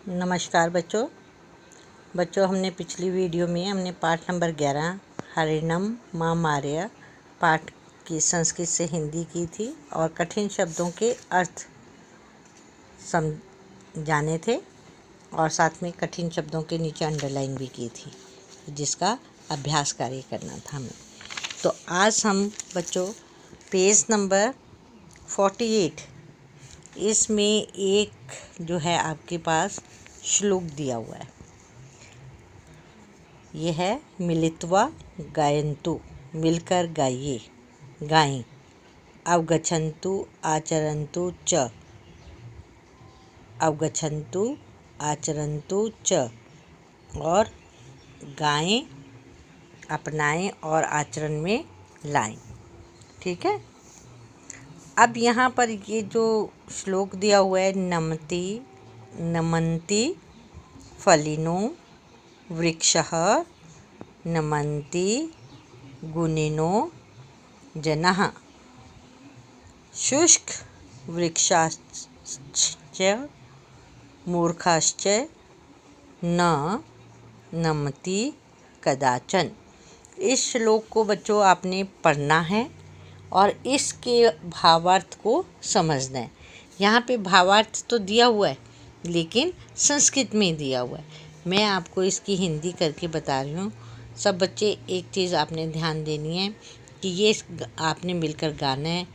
नमस्कार बच्चों हमने पिछली वीडियो में हमने पाठ नंबर 11 हरिणम माँ मार्या पाठ की संस्कृत से हिंदी की थी और कठिन शब्दों के अर्थ जाने थे और साथ में कठिन शब्दों के नीचे अंडरलाइन भी की थी जिसका अभ्यास कार्य करना था हमें। तो आज हम बच्चों पेज नंबर 48 इसमें एक जो है आपके पास श्लोक दिया हुआ है। यह है मिलित्वा गायन्तु, मिलकर गाइए गाएं। अवगच्छन्तु आचरन्तु च, अवगच्छन्तु आचरन्तु च, और गाएं अपनाएं और आचरण में लाएं। ठीक है। अब यहाँ पर ये जो श्लोक दिया हुआ है, नमन्ति फलिनो वृक्षः नमन्ति गुणिनो जनाः शुष्क वृक्षाश्च मूर्खाश्च न नमति कदाचन। इस श्लोक को बच्चों आपने पढ़ना है और इसके भावार्थ को समझना है। यहाँ पे भावार्थ तो दिया हुआ है लेकिन संस्कृत में दिया हुआ है। मैं आपको इसकी हिंदी करके बता रही हूँ। सब बच्चे एक चीज़ आपने ध्यान देनी है कि ये आपने मिलकर गाना है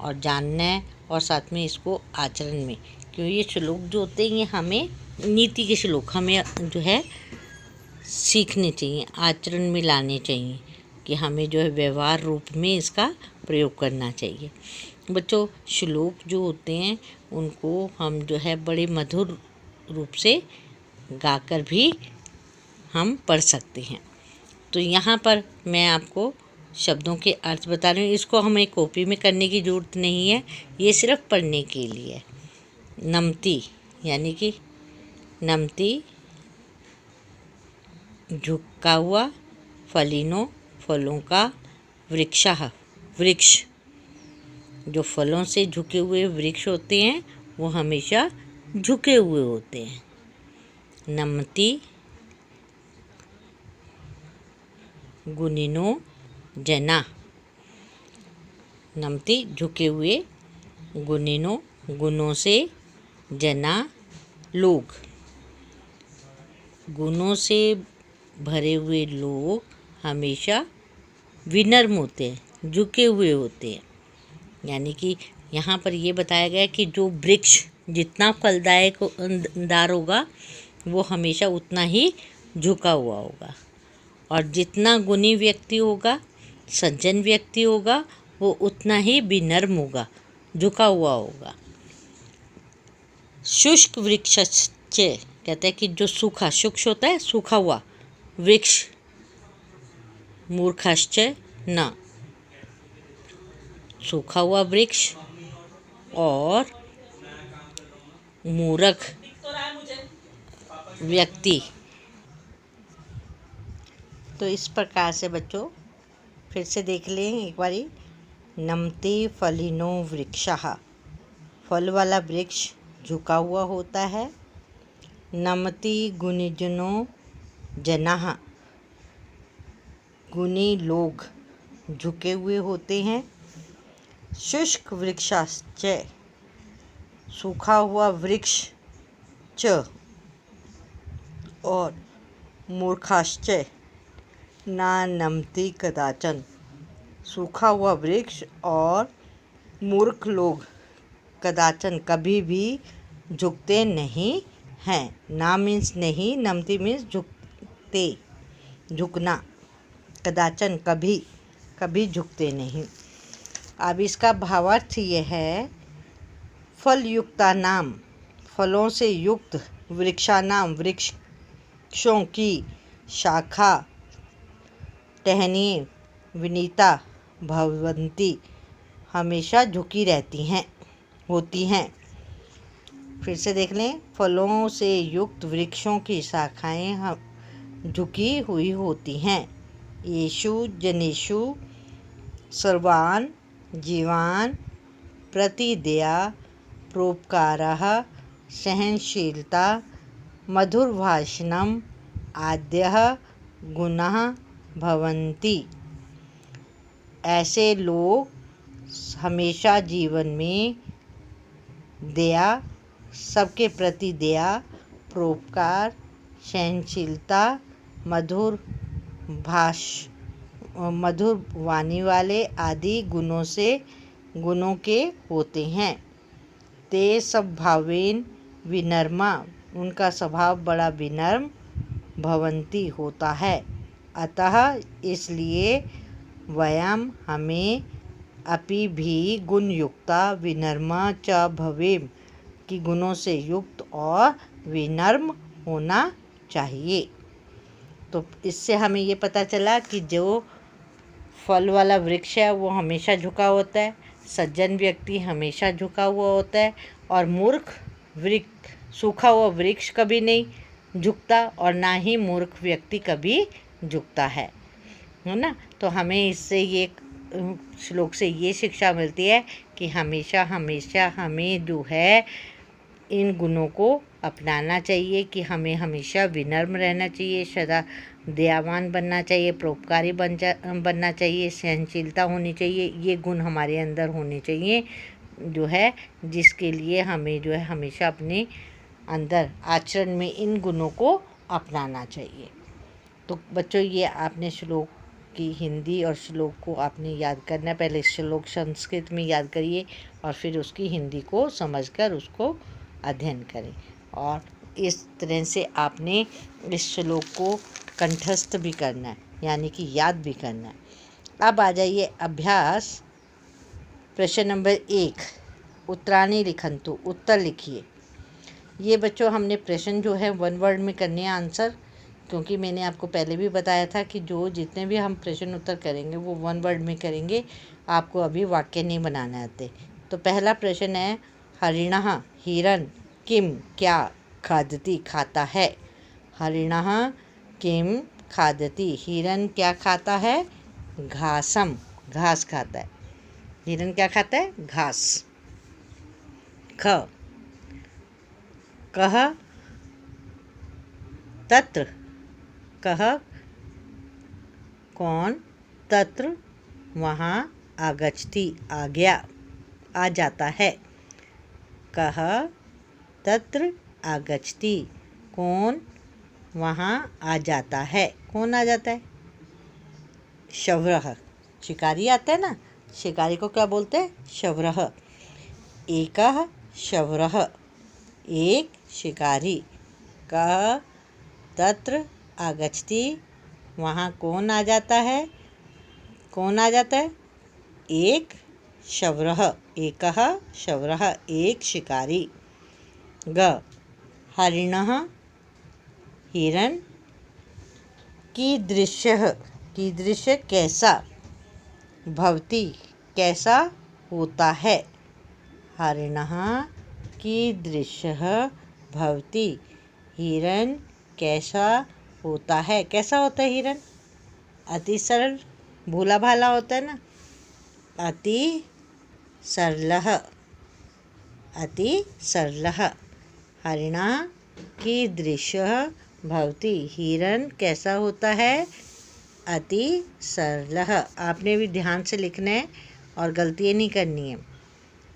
और जानना है और साथ में इसको आचरण में, क्योंकि ये श्लोक जो होते हैं ये हमें नीति के श्लोक हमें जो है सीखने चाहिए, आचरण में लाने चाहिए कि हमें जो है व्यवहार रूप में इसका प्रयोग करना चाहिए। बच्चों श्लोक जो होते हैं उनको हम जो है बड़े मधुर रूप से गाकर भी हम पढ़ सकते हैं। तो यहाँ पर मैं आपको शब्दों के अर्थ बता रही हूँ। इसको हमें कॉपी में करने की ज़रूरत नहीं है, ये सिर्फ पढ़ने के लिए। नमति यानी कि नमति झुका हुआ, फलिनो फलों का, वृक्षः वृक्ष, जो फलों से झुके हुए वृक्ष होते हैं वो हमेशा झुके हुए होते हैं। नमति गुणिनो जना, नमति झुके हुए, गुणिनो गुणों से, जना लोग, गुणों से भरे हुए लोग हमेशा विनम्र होते हैं, झुके हुए होते हैं। यानी कि यहाँ पर ये बताया गया है कि जो वृक्ष जितना फलदार होगा वो हमेशा उतना ही झुका हुआ होगा, और जितना गुणी व्यक्ति होगा, सज्जन व्यक्ति होगा, वो उतना ही विनम्र होगा, झुका हुआ होगा। शुष्क वृक्षश्च, कहते हैं कि जो सूखा, शुष्क होता है सूखा हुआ वृक्ष, मूर्खश्च न, सूखा हुआ वृक्ष और मूर्ख व्यक्ति। तो इस प्रकार से बच्चों फिर से देख लें एक बारी। नमति फलिनो वृक्षः, फल वाला वृक्ष झुका हुआ होता है। नमति गुणिजनो जनाः, गुणी लोग झुके हुए होते हैं। शुष्क वृक्षाश्च, सूखा हुआ वृक्ष, च, और मूर्खाश्च न नमति कदाचन, सूखा हुआ वृक्ष और मूर्ख लोग कदाचन कभी भी झुकते नहीं हैं। ना मीन्स नहीं, नमति मीन्स झुकते, झुकना, कदाचन कभी, कभी झुकते नहीं। अब इसका भावार्थ ये है, फल युक्ता नाम, फलों से युक्त, वृक्षा नाम, वृक्षों की शाखा, टहनियाँ, विनीता भवन्ति, हमेशा झुकी रहती हैं, होती हैं। फिर से देख लें। फलों से युक्त वृक्षों की शाखाएं झुकी हुई होती हैं। येषु जनेषु सर्वान् जीवान् प्रतिदया परोपकारः सहनशीलता मधुरभाषणम् आद्यः गुणः भवन्ति। ऐसे लोग हमेशा जीवन में दया, सबके प्रति दया, परोपकार, सहनशीलता, मधुर वाणी वाले आदि गुणों के होते हैं। ते स्वभावेन विनम्रा, उनका स्वभाव बड़ा विनम्र भवन्ति होता है। अतः इसलिए वयम हमें अपि भी गुणयुक्ता विनम्रा च भवेम, कि गुणों से युक्त और विनम्र होना चाहिए। तो इससे हमें ये पता चला कि जो फल वाला वृक्ष है वो हमेशा झुका होता है, सज्जन व्यक्ति हमेशा झुका हुआ होता है, और मूर्ख सूखा हुआ वृक्ष कभी नहीं झुकता, और ना ही मूर्ख व्यक्ति कभी झुकता है ना। तो हमें इससे ये श्लोक से ये शिक्षा मिलती है कि हमेशा हमें जो है इन गुणों को अपनाना चाहिए, कि हमें हमेशा विनम्र रहना चाहिए, सदा दयावान बनना चाहिए, परोपकारी बनना चाहिए, सहनशीलता होनी चाहिए। ये गुण हमारे अंदर होने चाहिए जो है, जिसके लिए हमें जो है हमेशा अपने अंदर आचरण में इन गुणों को अपनाना चाहिए। तो बच्चों, ये आपने श्लोक की हिंदी और श्लोक को आपने याद करना है। पहले श्लोक संस्कृत में याद करिए और फिर उसकी हिंदी को समझकर उसको अध्ययन करें, और इस तरह से आपने इस श्लोक को कंठस्थ भी करना है, यानी कि याद भी करना है। अब आ जाइए अभ्यास प्रश्न नंबर 1, उत्तराणी लिखन्तु, उत्तर लिखिए। ये बच्चों हमने प्रश्न जो है 1 वर्ड में करने हैं आंसर, क्योंकि मैंने आपको पहले भी बताया था कि जो जितने भी हम प्रश्न उत्तर करेंगे वो 1 वर्ड में करेंगे, आपको अभी वाक्य नहीं बनाने आते। तो पहला प्रश्न है, हरिणः हिरन किम क्या खादति खाता है। हरिणः किम खादति, हिरन क्या खाता है, घासम, घास खाता है। हिरन क्या खाता है, घास। ख, कह तत्र, कह कौन, तत्र वहाँ, आगच्छति आ गया, आ जाता है। कह तत्र आगच्छति, कौन वहाँ आ जाता है, कौन आ जाता है, शवरः, शिकारी आता है ना, शिकारी को क्या बोलते हैं, शवरः। एकः शवरः, एक शिकारी। कह तत्र आगच्छति, वहाँ कौन आ जाता है, कौन आ जाता है, एक शवरः, एकः शवरः, एक शिकारी। ग, हरिणः हिरन कीदृशः, कीदृश कैसा, भवति कैसा होता है। हरिणः कीदृशः भवति, हिरन कैसा होता है, कैसा होता है हिरन, अति सरल, भोला भाला होता है ना, अति सरलः, अति सरलः। हरिणः कीदृशः भवति, हिरन कैसा होता है, अति सरलः। आपने भी ध्यान से लिखना है और गलतियाँ नहीं करनी है।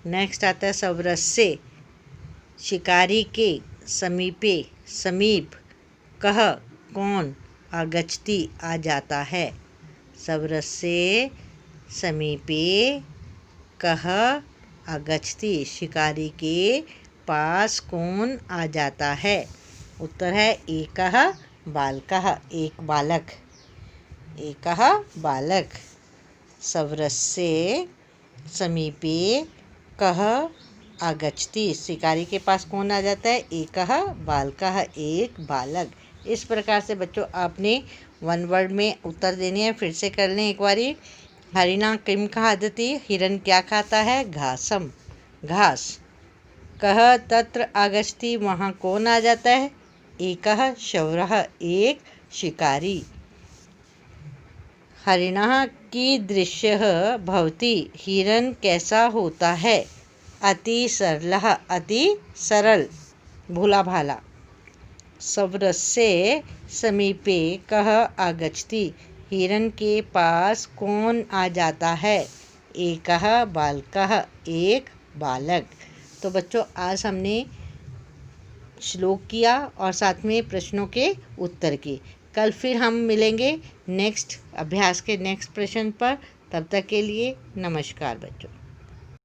नेक्स्ट आता है सवरस्य, शिकारी के समीपे, समीप, कह कौन, आगच्छति आ जाता है। सवरस्य समीपे कह आगच्छति, शिकारी के पास कौन आ जाता है। उत्तर है एकः बालकः, एक बालक, एकः बालक। सवरस्य समीपे कः आगच्छति, शिकारी के पास कौन आ जाता है, एकः बालकः, एक बालक। इस प्रकार से बच्चों आपने 1 वर्ड में उत्तर देने हैं। फिर से कर लें एक बारी। हरिणः किम खादति, हिरन क्या खाता है, घासम, घास। कह तत्र आगच्छति, वहाँ कौन आ जाता है, एकः शवरः, एक शिकारी। हरिणः कीदृशः भवति, हिरन कैसा होता है, अति सरलः, अति सरल, भोला भाला। सवरस्य समीपे कः आगच्छति। हिरण के पास कौन आ जाता है। एकः बालकः, एक बालक। तो बच्चों आज हमने श्लोक किया और साथ में प्रश्नों के उत्तर किए। कल फिर हम मिलेंगे नेक्स्ट अभ्यास के नेक्स्ट प्रश्न पर। तब तक के लिए नमस्कार बच्चों।